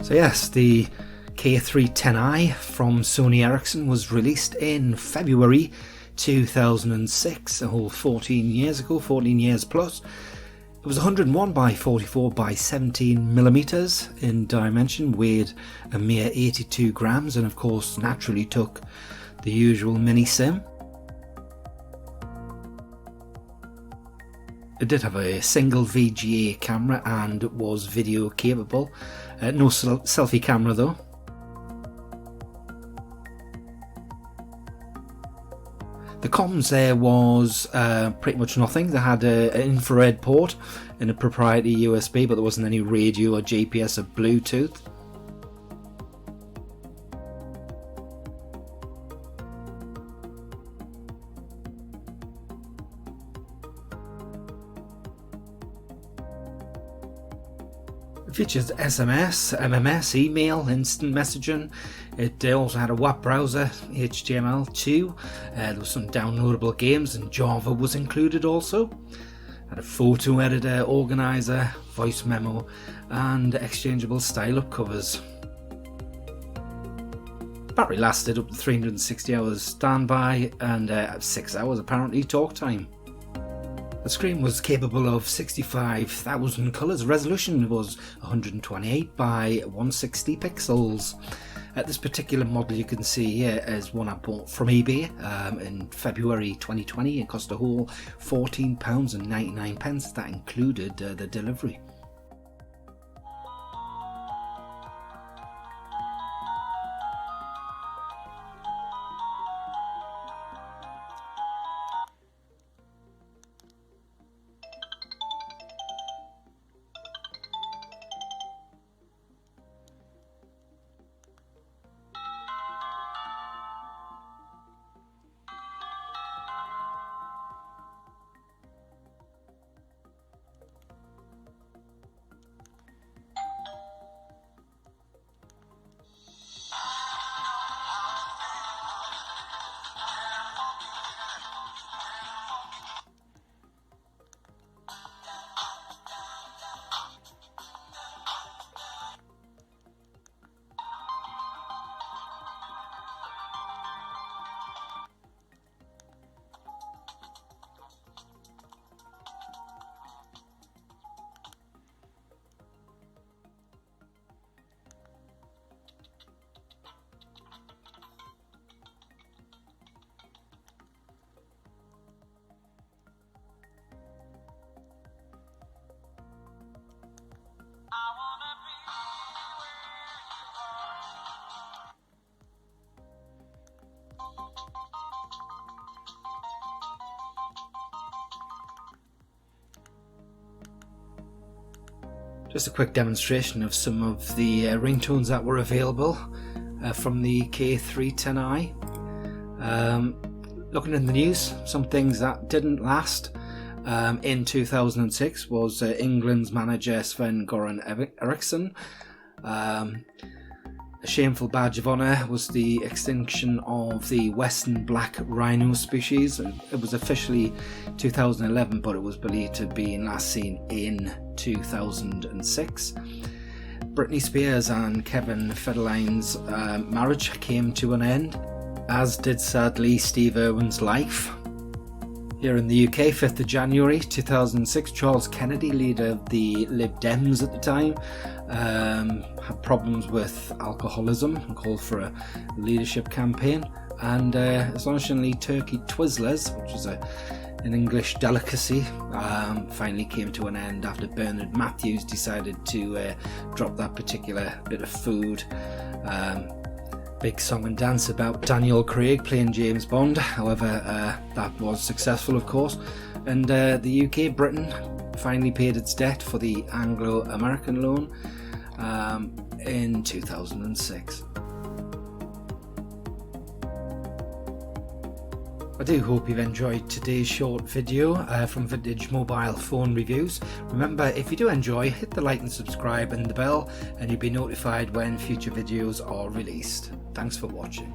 So yes, the K310i from Sony Ericsson was released in February 2006, a whole 14 years ago, 14 years plus. It was 101 by 44 by 17 millimeters in dimension, weighed a mere 82 grams, and of course naturally took the usual mini SIM. It did have a single VGA camera and was video capable. No selfie camera though. The comms there was pretty much nothing. They had an infrared port and a proprietary USB, but there wasn't any radio or GPS or Bluetooth. It features SMS, MMS, email, instant messaging. It also had a web browser, HTML2. There was some downloadable games, and Java was included also. Had a photo editor, organizer, voice memo, and exchangeable style-up covers. Battery lasted up to 360 hours standby and 6 hours apparently talk time. The screen was capable of 65,000 colours. Resolution was 128 by 160 pixels. This particular model you can see here is one I bought from eBay in February 2020. It cost a whole £14.99. That included the delivery. Just a quick demonstration of some of the ringtones that were available from the K310i. Looking in the news, some things that didn't last in 2006 was England's manager Sven-Göran Eriksson. A shameful badge of honour was the extinction of the western black rhino species. It was officially 2011, but it was believed to be last seen in 2006. Britney Spears and Kevin Federline's marriage came to an end, as did sadly Steve Irwin's life. Here in the UK, 5th of January 2006, Charles Kennedy, leader of the Lib Dems at the time, had problems with alcoholism and called for a leadership campaign. And astonishingly, turkey Twizzlers, which is an English delicacy, finally came to an end after Bernard Matthews decided to drop that particular bit of food. Big song and dance about Daniel Craig playing James Bond. However, that was successful, of course, and the UK, Britain, finally paid its debt for the Anglo-American loan in 2006. I do hope you've enjoyed today's short video from Vintage Mobile Phone Reviews. Remember, if you do enjoy, hit the like and subscribe and the bell, and you'll be notified when future videos are released. Thanks for watching.